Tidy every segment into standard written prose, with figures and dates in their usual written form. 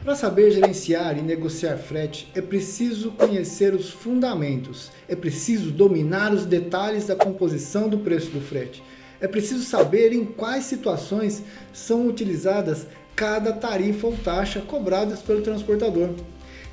Para saber gerenciar e negociar frete, é preciso conhecer os fundamentos, é preciso dominar os detalhes da composição do preço do frete, é preciso saber em quais situações são utilizadas cada tarifa ou taxa cobradas pelo transportador.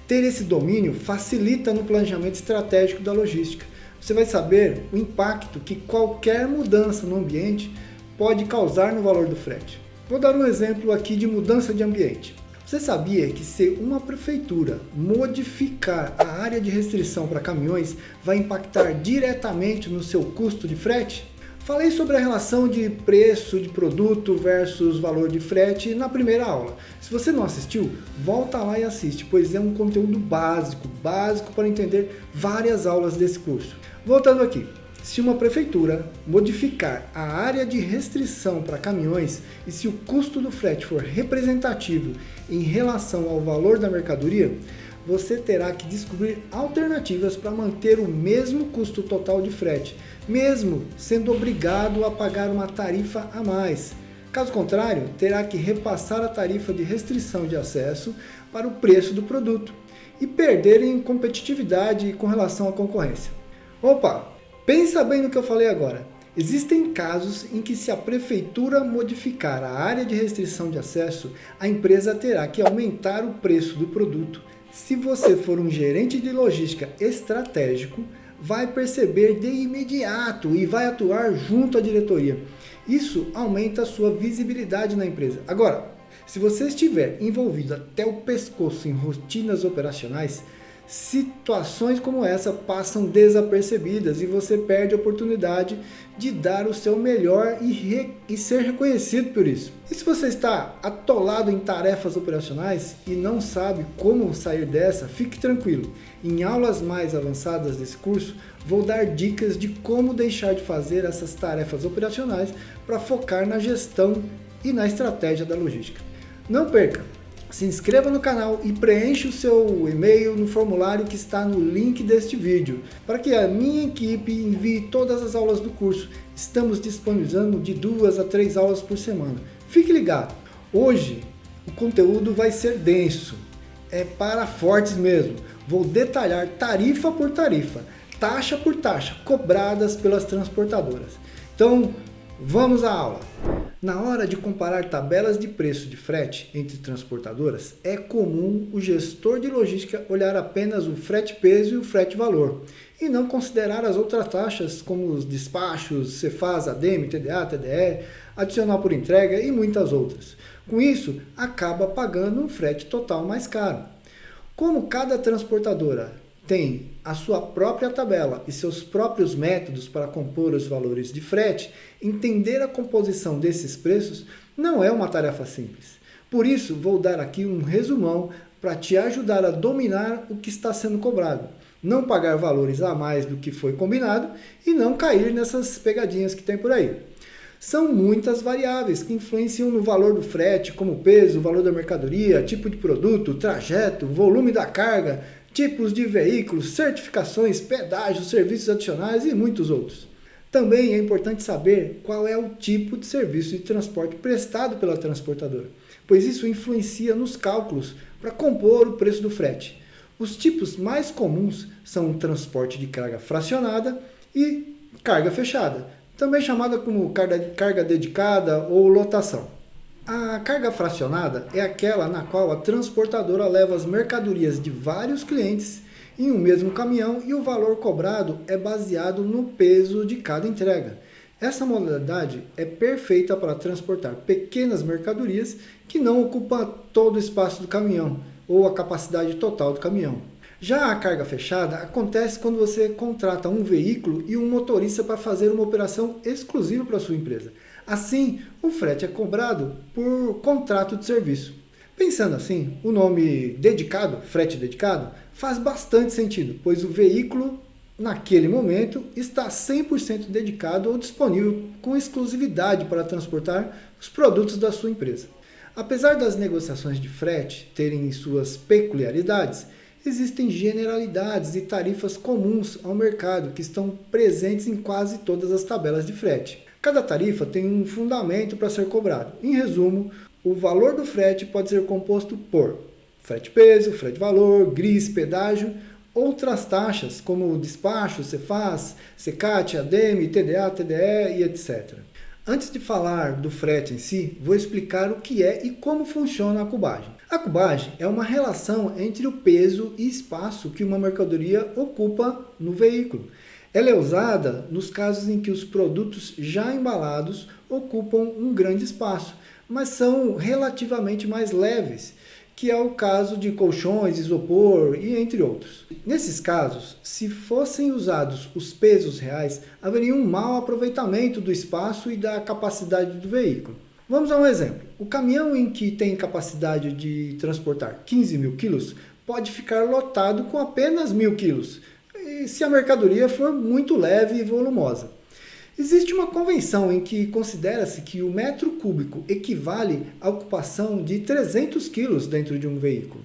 Ter esse domínio facilita no planejamento estratégico da logística. Você vai saber o impacto que qualquer mudança no ambiente pode causar no valor do frete. Vou dar um exemplo aqui de mudança de ambiente. Você sabia que se uma prefeitura modificar a área de restrição para caminhões, vai impactar diretamente no seu custo de frete? Falei sobre a relação de preço de produto versus valor de frete na primeira aula. Se você não assistiu, volta lá e assiste, pois é um conteúdo básico para entender várias aulas desse curso. Voltando aqui. Se uma prefeitura modificar a área de restrição para caminhões e se o custo do frete for representativo em relação ao valor da mercadoria, você terá que descobrir alternativas para manter o mesmo custo total de frete, mesmo sendo obrigado a pagar uma tarifa a mais. Caso contrário, terá que repassar a tarifa de restrição de acesso para o preço do produto e perder em competitividade com relação à concorrência. Opa! Pensa bem no que eu falei agora. Existem casos em que se a prefeitura modificar a área de restrição de acesso, a empresa terá que aumentar o preço do produto. Se você for um gerente de logística estratégico, vai perceber de imediato e vai atuar junto à diretoria. Isso aumenta a sua visibilidade na empresa. Agora, se você estiver envolvido até o pescoço em rotinas operacionais, situações como essa passam desapercebidas e você perde a oportunidade de dar o seu melhor e ser reconhecido por isso. E se você está atolado em tarefas operacionais e não sabe como sair dessa, fique tranquilo. Em aulas mais avançadas desse curso, vou dar dicas de como deixar de fazer essas tarefas operacionais para focar na gestão e na estratégia da logística. Não perca! Se inscreva no canal e preencha o seu e-mail no formulário que está no link deste vídeo, para que a minha equipe envie todas as aulas do curso. Estamos disponibilizando de 2 a 3 aulas por semana. Fique ligado! Hoje o conteúdo vai ser denso, é para fortes mesmo. Vou detalhar tarifa por tarifa, taxa por taxa, cobradas pelas transportadoras. Então, vamos à aula! Na hora de comparar tabelas de preço de frete entre transportadoras, é comum o gestor de logística olhar apenas o frete peso e o frete valor, e não considerar as outras taxas como os despachos, Cefaz, ADM, TDA, TDE, adicional por entrega e muitas outras. Com isso, acaba pagando um frete total mais caro. Como cada transportadora tem a sua própria tabela e seus próprios métodos para compor os valores de frete, entender a composição desses preços não é uma tarefa simples. Por isso, vou dar aqui um resumão para te ajudar a dominar o que está sendo cobrado, não pagar valores a mais do que foi combinado e não cair nessas pegadinhas que tem por aí. São muitas variáveis que influenciam no valor do frete, como peso, valor da mercadoria, tipo de produto, trajeto, volume da carga, tipos de veículos, certificações, pedágios, serviços adicionais e muitos outros. Também é importante saber qual é o tipo de serviço de transporte prestado pela transportadora, pois isso influencia nos cálculos para compor o preço do frete. Os tipos mais comuns são o transporte de carga fracionada e carga fechada, também chamada como carga dedicada ou lotação. A carga fracionada é aquela na qual a transportadora leva as mercadorias de vários clientes em um mesmo caminhão e o valor cobrado é baseado no peso de cada entrega. Essa modalidade é perfeita para transportar pequenas mercadorias que não ocupam todo o espaço do caminhão ou a capacidade total do caminhão. Já a carga fechada acontece quando você contrata um veículo e um motorista para fazer uma operação exclusiva para a sua empresa. Assim, o frete é cobrado por contrato de serviço. Pensando assim, o nome dedicado, frete dedicado, faz bastante sentido, pois o veículo, naquele momento, está 100% dedicado ou disponível com exclusividade para transportar os produtos da sua empresa. Apesar das negociações de frete terem suas peculiaridades, existem generalidades e tarifas comuns ao mercado que estão presentes em quase todas as tabelas de frete. Cada tarifa tem um fundamento para ser cobrado. Em resumo, o valor do frete pode ser composto por frete peso, frete valor, gris, pedágio, outras taxas como despacho, Cefaz, Secate, ADM, TDA, TDE e etc. Antes de falar do frete em si, vou explicar o que é e como funciona a cubagem. A cubagem é uma relação entre o peso e espaço que uma mercadoria ocupa no veículo. Ela é usada nos casos em que os produtos já embalados ocupam um grande espaço, mas são relativamente mais leves, que é o caso de colchões, isopor e entre outros. Nesses casos, se fossem usados os pesos reais, haveria um mau aproveitamento do espaço e da capacidade do veículo. Vamos a um exemplo. O caminhão em que tem capacidade de transportar 15 mil quilos pode ficar lotado com apenas 1.000 quilos, se a mercadoria for muito leve e volumosa. Existe uma convenção em que considera-se que o metro cúbico equivale à ocupação de 300 quilos dentro de um veículo.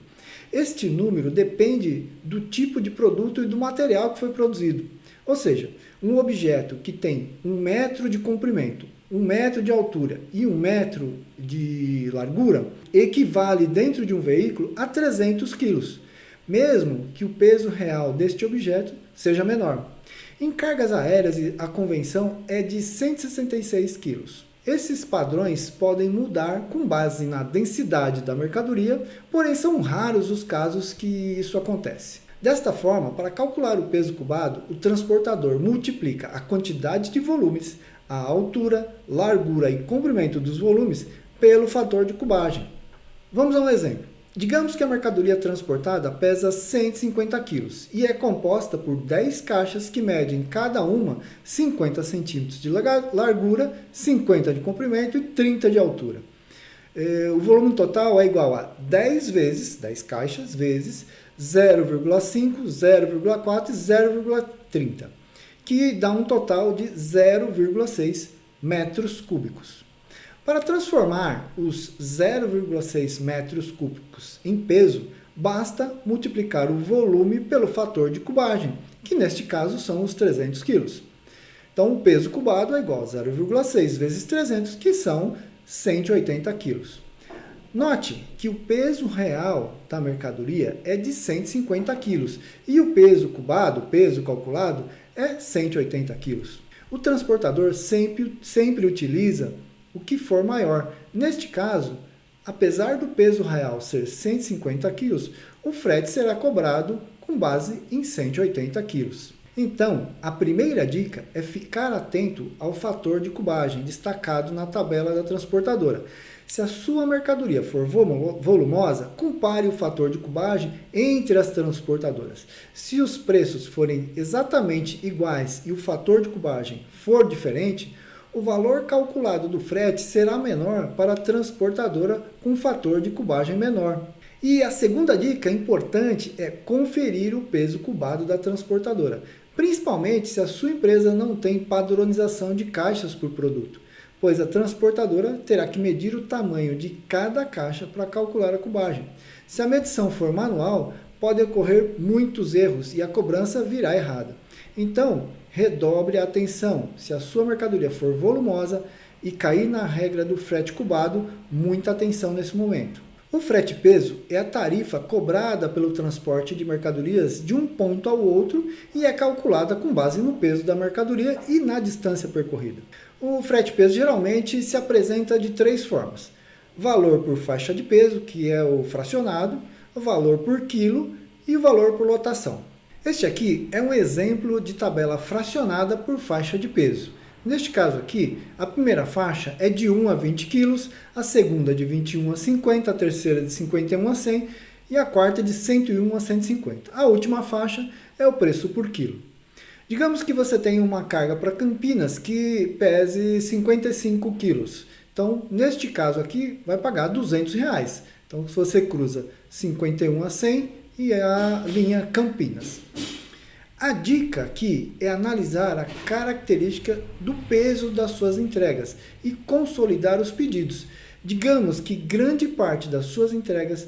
Este número depende do tipo de produto e do material que foi produzido. Ou seja, um objeto que tem 1 metro de comprimento, 1 metro de altura e 1 metro de largura equivale dentro de um veículo a 300 quilos, mesmo que o peso real deste objeto seja menor. Em cargas aéreas, a convenção é de 166 kg. Esses padrões podem mudar com base na densidade da mercadoria, porém são raros os casos que isso acontece. Desta forma, para calcular o peso cubado, o transportador multiplica a quantidade de volumes, a altura, largura e comprimento dos volumes pelo fator de cubagem. Vamos a um exemplo. Digamos que a mercadoria transportada pesa 150 kg e é composta por 10 caixas que medem cada uma 50 centímetros de largura, 50 de comprimento e 30 de altura. O volume total é igual a 10 caixas, vezes 0,5, 0,4 e 0,30, que dá um total de 0,6 metros cúbicos. Para transformar os 0,6 metros cúbicos em peso, basta multiplicar o volume pelo fator de cubagem, que neste caso são os 300 kg. Então, o peso cubado é igual a 0,6 vezes 300, que são 180 kg. Note que o peso real da mercadoria é de 150 kg e o peso cubado, o peso calculado, é 180 kg. O transportador sempre utiliza o que for maior. Neste caso, apesar do peso real ser 150 kg, o frete será cobrado com base em 180 kg. Então, a primeira dica é ficar atento ao fator de cubagem destacado na tabela da transportadora. Se a sua mercadoria for volumosa, compare o fator de cubagem entre as transportadoras. Se os preços forem exatamente iguais e o fator de cubagem for diferente, o valor calculado do frete será menor para a transportadora com fator de cubagem menor. E a segunda dica importante é conferir o peso cubado da transportadora, principalmente se a sua empresa não tem padronização de caixas por produto, pois a transportadora terá que medir o tamanho de cada caixa para calcular a cubagem. Se a medição for manual, pode ocorrer muitos erros e a cobrança virá errada. Então, redobre a atenção. Se a sua mercadoria for volumosa e cair na regra do frete cubado, muita atenção nesse momento. O frete peso é a tarifa cobrada pelo transporte de mercadorias de um ponto ao outro e é calculada com base no peso da mercadoria e na distância percorrida. O frete peso geralmente se apresenta de 3 formas: valor por faixa de peso, que é o fracionado, o valor por quilo e o valor por lotação. Este aqui é um exemplo de tabela fracionada por faixa de peso. Neste caso aqui, a primeira faixa é de 1 a 20 kg, a segunda de 21 a 50, a terceira de 51 a 100 e a quarta de 101 a 150. A última faixa é o preço por quilo. Digamos que você tem uma carga para Campinas que pese 55 quilos. Então, neste caso aqui, vai pagar R$200. Então, se você cruza 51 a 100 e a linha Campinas. A dica aqui é analisar a característica do peso das suas entregas e consolidar os pedidos. Digamos que grande parte das suas entregas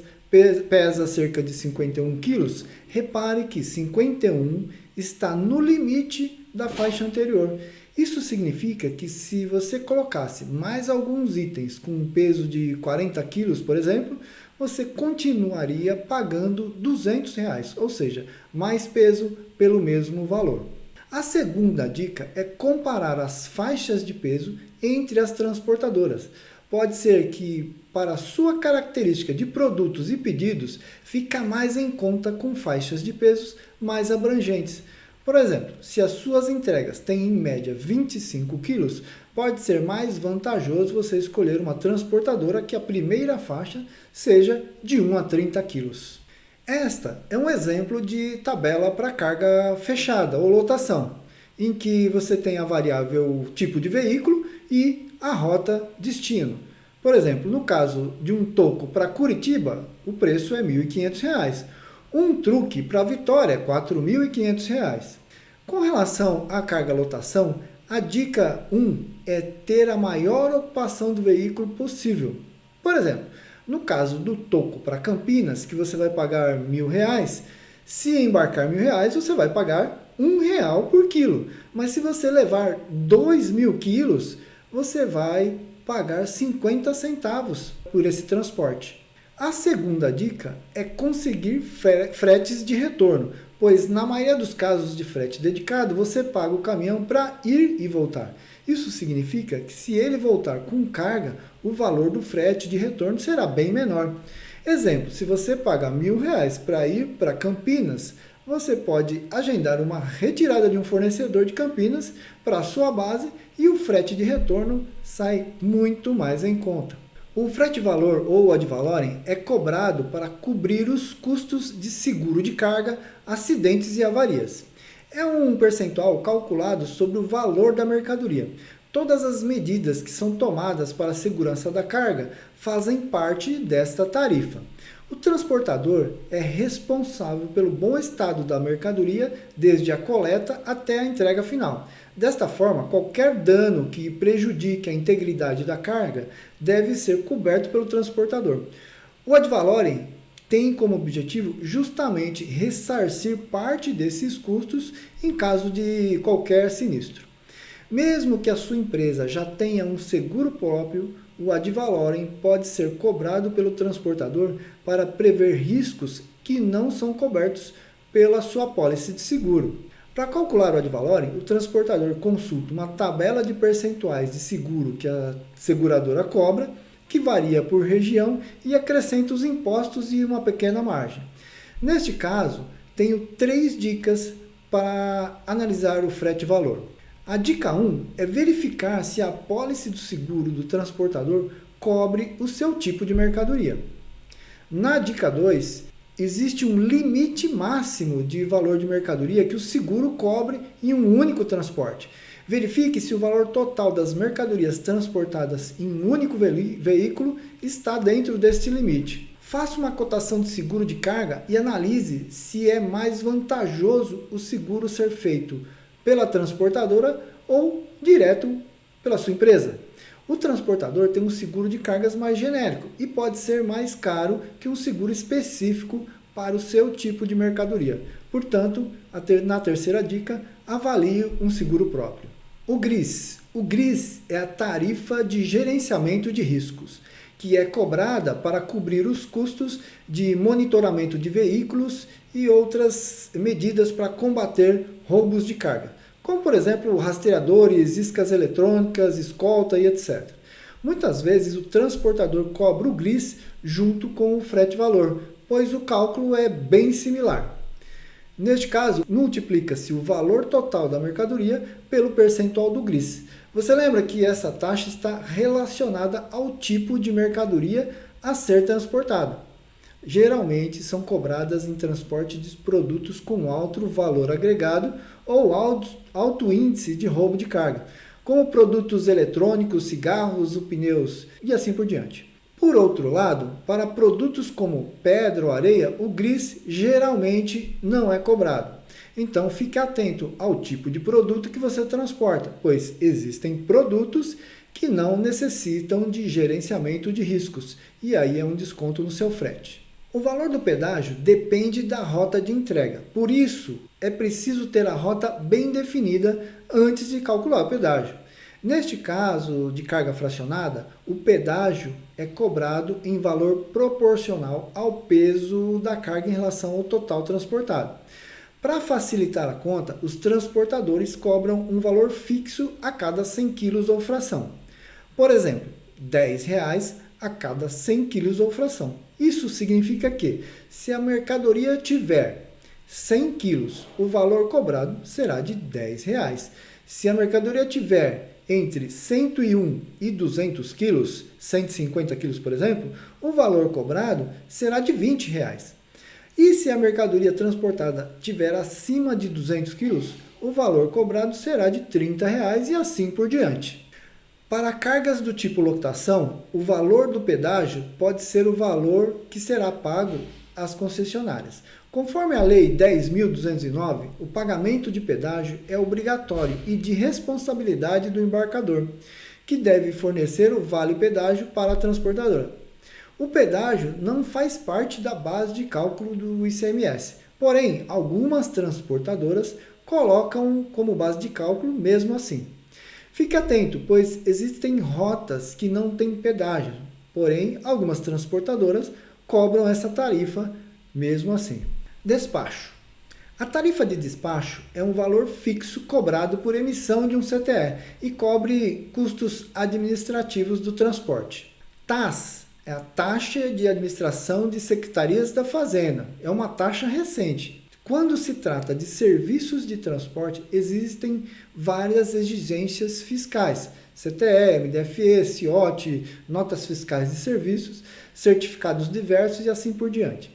pesa cerca de 51 quilos. Repare que 51 está no limite da faixa anterior Isso significa que se você colocasse mais alguns itens com um peso de 40 quilos, por exemplo, você continuaria pagando R$ 200, ou seja, mais peso pelo mesmo valor. A segunda dica é comparar as faixas de peso entre as transportadoras. Pode ser que, para a sua característica de produtos e pedidos, fica mais em conta com faixas de pesos mais abrangentes. Por exemplo, se as suas entregas têm em média 25 quilos, pode ser mais vantajoso você escolher uma transportadora que a primeira faixa seja de 1 a 30 quilos. Esta é um exemplo de tabela para carga fechada ou lotação, em que você tem a variável tipo de veículo e a rota destino. Por exemplo, no caso de um toco para Curitiba, o preço é R$ 1.500. Um truque para Vitória, R$ 4.500. Com relação à carga-lotação, a dica 1 é ter a maior ocupação do veículo possível. Por exemplo, no caso do toco para Campinas, que você vai pagar R$ 1.000, se embarcar R$ 1.000, você vai pagar R$ 1 por quilo. Mas se você levar 2.000 quilos, você vai pagar 50 centavos por esse transporte. A segunda dica é conseguir fretes de retorno, pois na maioria dos casos de frete dedicado, você paga o caminhão para ir e voltar. Isso significa que se ele voltar com carga, o valor do frete de retorno será bem menor. Exemplo, se você paga R$ 1.000 para ir para Campinas, você pode agendar uma retirada de um fornecedor de Campinas para a sua base e o frete de retorno sai muito mais em conta. O frete-valor ou ad valorem é cobrado para cobrir os custos de seguro de carga, acidentes e avarias. É um percentual calculado sobre o valor da mercadoria. Todas as medidas que são tomadas para a segurança da carga fazem parte desta tarifa. O transportador é responsável pelo bom estado da mercadoria desde a coleta até a entrega final. Desta forma, qualquer dano que prejudique a integridade da carga deve ser coberto pelo transportador. O ad valorem tem como objetivo justamente ressarcir parte desses custos em caso de qualquer sinistro. Mesmo que a sua empresa já tenha um seguro próprio, o ad valorem pode ser cobrado pelo transportador para prever riscos que não são cobertos pela sua apólice de seguro. Para calcular o ad valorem, o transportador consulta uma tabela de percentuais de seguro que a seguradora cobra, que varia por região, e acrescenta os impostos e uma pequena margem. Neste caso, tenho 3 dicas para analisar o frete-valor. A dica 1 é verificar se a apólice do seguro do transportador cobre o seu tipo de mercadoria. Na dica 2, existe um limite máximo de valor de mercadoria que o seguro cobre em um único transporte. Verifique se o valor total das mercadorias transportadas em um único veículo está dentro deste limite. Faça uma cotação de seguro de carga e analise se é mais vantajoso o seguro ser feito pela transportadora ou direto pela sua empresa. O transportador tem um seguro de cargas mais genérico e pode ser mais caro que um seguro específico para o seu tipo de mercadoria. Portanto, na terceira dica, avalie um seguro próprio. O GRIS. O GRIS é a tarifa de gerenciamento de riscos, que é cobrada para cobrir os custos de monitoramento de veículos e outras medidas para combater roubos de carga, como por exemplo rastreadores, iscas eletrônicas, escolta e etc. Muitas vezes o transportador cobra o GRIS junto com o frete-valor, pois o cálculo é bem similar. Neste caso, multiplica-se o valor total da mercadoria pelo percentual do GRIS. Você lembra que essa taxa está relacionada ao tipo de mercadoria a ser transportada. Geralmente são cobradas em transporte de produtos com alto valor agregado ou alto índice de roubo de carga, como produtos eletrônicos, cigarros, pneus e assim por diante. Por outro lado, para produtos como pedra ou areia, o GRIS geralmente não é cobrado. Então fique atento ao tipo de produto que você transporta, pois existem produtos que não necessitam de gerenciamento de riscos, e aí é um desconto no seu frete. O valor do pedágio depende da rota de entrega. Por isso, é preciso ter a rota bem definida antes de calcular o pedágio. Neste caso de carga fracionada, o pedágio é cobrado em valor proporcional ao peso da carga em relação ao total transportado. Para facilitar a conta, os transportadores cobram um valor fixo a cada 100 kg ou fração. Por exemplo, R$ 10 a cada 100 kg ou fração. Isso significa que, se a mercadoria tiver 100 kg, o valor cobrado será de R$ 10. Se a mercadoria tiver entre 101 e 200 kg, 150 kg, por exemplo, o valor cobrado será de R$ 20. E se a mercadoria transportada tiver acima de 200 kg, o valor cobrado será de R$ 30 e assim por diante. Para cargas do tipo lotação, o valor do pedágio pode ser o valor que será pago às concessionárias. Conforme a Lei 10.209, o pagamento de pedágio é obrigatório e de responsabilidade do embarcador, que deve fornecer o vale-pedágio para a transportadora. O pedágio não faz parte da base de cálculo do ICMS, porém, algumas transportadoras colocam como base de cálculo mesmo assim. Fique atento, pois existem rotas que não têm pedágio, porém, algumas transportadoras cobram essa tarifa mesmo assim. Despacho. A tarifa de despacho é um valor fixo cobrado por emissão de um CTE e cobre custos administrativos do transporte. TAS é a taxa de administração de secretarias da Fazenda. É uma taxa recente. Quando se trata de serviços de transporte, existem várias exigências fiscais. CTE, MDFE, CIOT, notas fiscais de serviços, certificados diversos e assim por diante.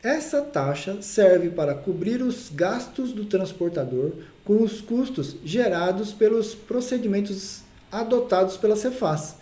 Essa taxa serve para cobrir os gastos do transportador com os custos gerados pelos procedimentos adotados pela Cefaz.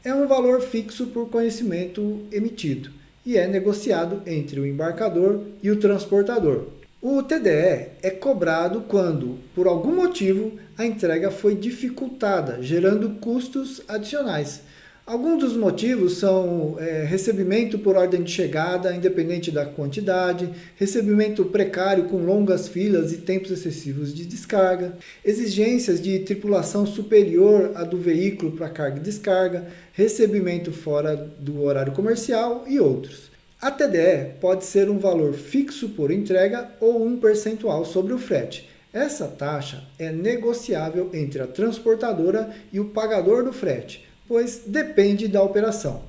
É um valor fixo por conhecimento emitido e é negociado entre o embarcador e o transportador. O TDE é cobrado quando, por algum motivo, a entrega foi dificultada, gerando custos adicionais. Alguns dos motivos são recebimento por ordem de chegada, independente da quantidade, recebimento precário com longas filas e tempos excessivos de descarga, exigências de tripulação superior à do veículo para carga e descarga, recebimento fora do horário comercial e outros. A TDE pode ser um valor fixo por entrega ou um percentual sobre o frete. Essa taxa é negociável entre a transportadora e o pagador do frete, pois depende da operação.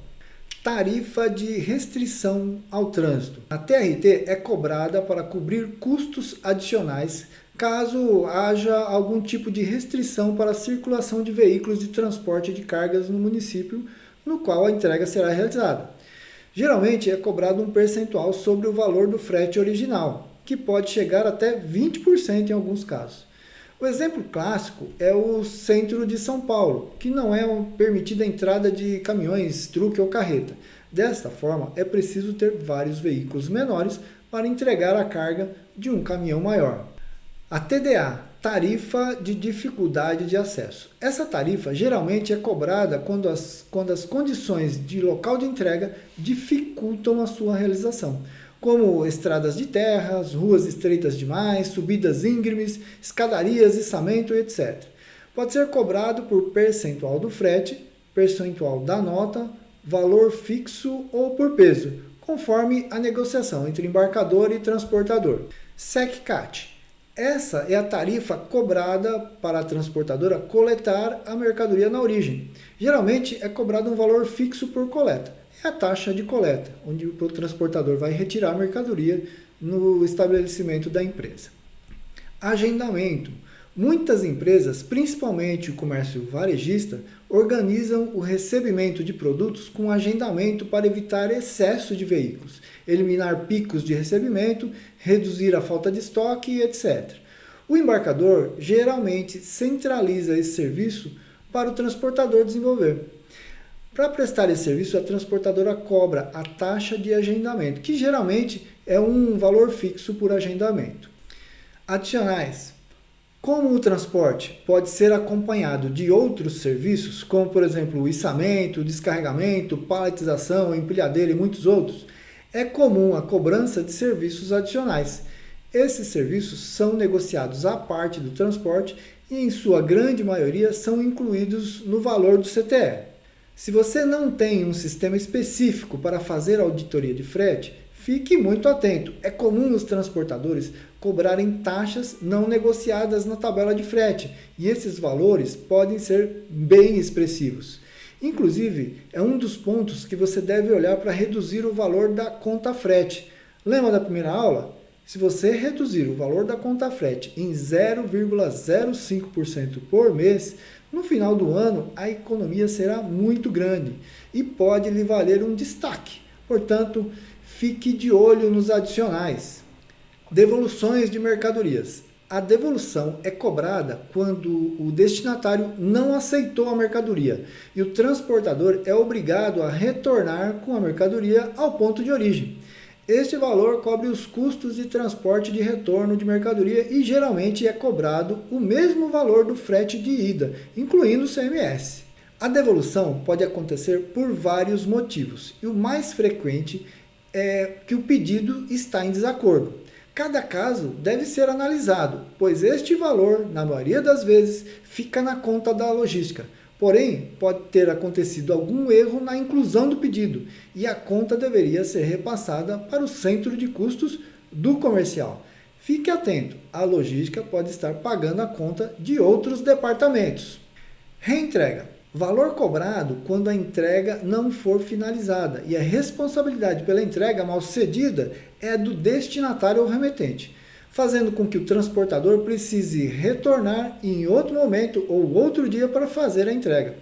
Tarifa de restrição ao trânsito. A TRT é cobrada para cobrir custos adicionais caso haja algum tipo de restrição para a circulação de veículos de transporte de cargas no município no qual a entrega será realizada. Geralmente é cobrado um percentual sobre o valor do frete original, que pode chegar até 20% em alguns casos. O exemplo clássico é o centro de São Paulo, que não é permitida a entrada de caminhões, truque ou carreta. Desta forma, é preciso ter vários veículos menores para entregar a carga de um caminhão maior. A TDA, tarifa de dificuldade de acesso. Essa tarifa geralmente é cobrada quando as condições de local de entrega dificultam a sua realização, como estradas de terras, ruas estreitas demais, subidas íngremes, escadarias, içamento, etc. Pode ser cobrado por percentual do frete, percentual da nota, valor fixo ou por peso, conforme a negociação entre embarcador e transportador. SECCAT. Essa é a tarifa cobrada para a transportadora coletar a mercadoria na origem. Geralmente é cobrado um valor fixo por coleta. É a taxa de coleta, onde o transportador vai retirar a mercadoria no estabelecimento da empresa. Agendamento. Muitas empresas, principalmente o comércio varejista, organizam o recebimento de produtos com agendamento para evitar excesso de veículos, eliminar picos de recebimento, reduzir a falta de estoque, etc. O embarcador geralmente centraliza esse serviço para o transportador desenvolver. Para prestar esse serviço, a transportadora cobra a taxa de agendamento, que geralmente é um valor fixo por agendamento. Adicionais. Como o transporte pode ser acompanhado de outros serviços, como por exemplo o içamento, descarregamento, paletização, empilhadeira e muitos outros, É comum a cobrança de serviços adicionais. Esses serviços são negociados à parte do transporte e, em sua grande maioria, são incluídos no valor do CTE. Se você não tem um sistema específico para fazer auditoria de frete, fique muito atento. É comum os transportadores cobrarem taxas não negociadas na tabela de frete e esses valores podem ser bem expressivos. Inclusive, é um dos pontos que você deve olhar para reduzir o valor da conta frete. Lembra da primeira aula? Se você reduzir o valor da conta frete em 0,05% por mês, no final do ano a economia será muito grande e pode lhe valer um destaque. Portanto, fique de olho nos adicionais. Devoluções de mercadorias. A devolução é cobrada quando o destinatário não aceitou a mercadoria e o transportador é obrigado a retornar com a mercadoria ao ponto de origem. Este valor cobre os custos de transporte de retorno de mercadoria e geralmente é cobrado o mesmo valor do frete de ida, incluindo o CMS. A devolução pode acontecer por vários motivos e o mais frequente é que o pedido está em desacordo. Cada caso deve ser analisado, pois este valor, na maioria das vezes, fica na conta da logística. Porém, pode ter acontecido algum erro na inclusão do pedido e a conta deveria ser repassada para o centro de custos do comercial. Fique atento, a logística pode estar pagando a conta de outros departamentos. Reentrega. Valor cobrado quando a entrega não for finalizada e a responsabilidade pela entrega mal sucedida é do destinatário ou remetente, fazendo com que o transportador precise retornar em outro momento ou outro dia para fazer a entrega.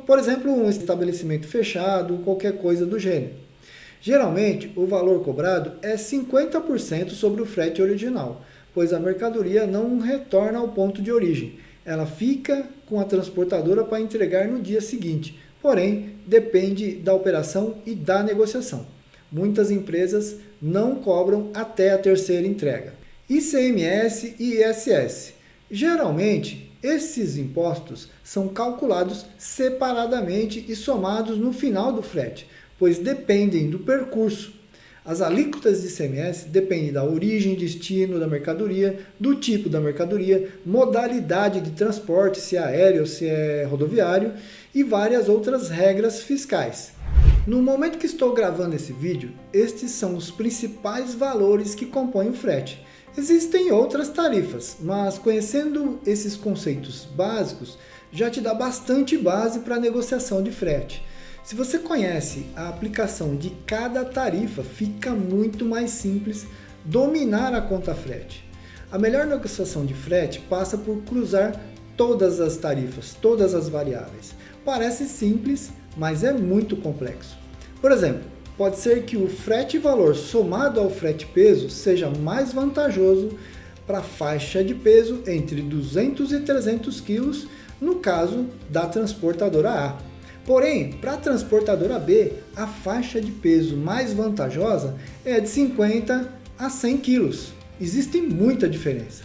Por exemplo, um estabelecimento fechado, qualquer coisa do gênero. Geralmente, o valor cobrado é 50% sobre o frete original, pois a mercadoria não retorna ao ponto de origem. Ela fica com a transportadora para entregar no dia seguinte, porém, depende da operação e da negociação. Muitas empresas não cobram até a terceira entrega. ICMS e ISS. Geralmente, esses impostos são calculados separadamente e somados no final do frete, pois dependem do percurso. As alíquotas de ICMS dependem da origem e destino da mercadoria, do tipo da mercadoria, modalidade de transporte, se é aéreo ou se é rodoviário, e várias outras regras fiscais. No momento que estou gravando esse vídeo, estes são os principais valores que compõem o frete. Existem outras tarifas, mas conhecendo esses conceitos básicos, já te dá bastante base para a negociação de frete. Se você conhece a aplicação de cada tarifa, fica muito mais simples dominar a conta frete. A melhor negociação de frete passa por cruzar todas as tarifas, todas as variáveis. Parece simples, mas é muito complexo. Por exemplo, pode ser que o frete valor somado ao frete peso seja mais vantajoso para a faixa de peso entre 200 e 300 kg, no caso da transportadora A. Porém, para a transportadora B, a faixa de peso mais vantajosa é de 50 a 100 kg. Existe muita diferença.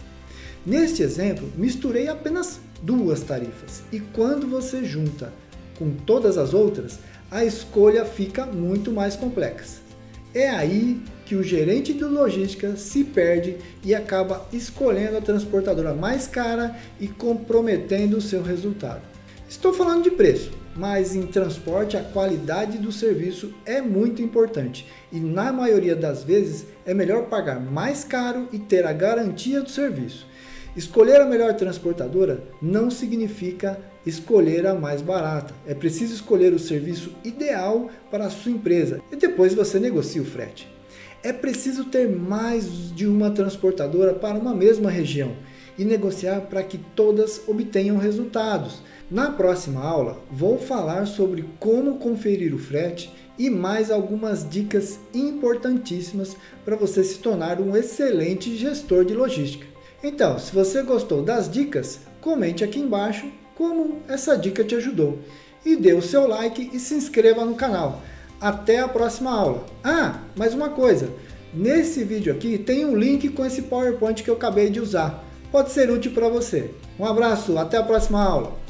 Neste exemplo, misturei apenas duas tarifas e quando você junta com todas as outras, a escolha fica muito mais complexa. É aí que o gerente de logística se perde e acaba escolhendo a transportadora mais cara e comprometendo o seu resultado. Estou falando de preço, mas em transporte a qualidade do serviço é muito importante e na maioria das vezes é melhor pagar mais caro e ter a garantia do serviço. Escolher a melhor transportadora não significa escolher a mais barata. É preciso escolher o serviço ideal para a sua empresa e depois você negocia o frete. É preciso ter mais de uma transportadora para uma mesma região e negociar para que todas obtenham resultados. Na próxima aula, vou falar sobre como conferir o frete e mais algumas dicas importantíssimas para você se tornar um excelente gestor de logística. Então, se você gostou das dicas, comente aqui embaixo como essa dica te ajudou. E dê o seu like e se inscreva no canal. Até a próxima aula. Ah, mais uma coisa. Nesse vídeo aqui tem um link com esse PowerPoint que eu acabei de usar. Pode ser útil para você. Um abraço, até a próxima aula.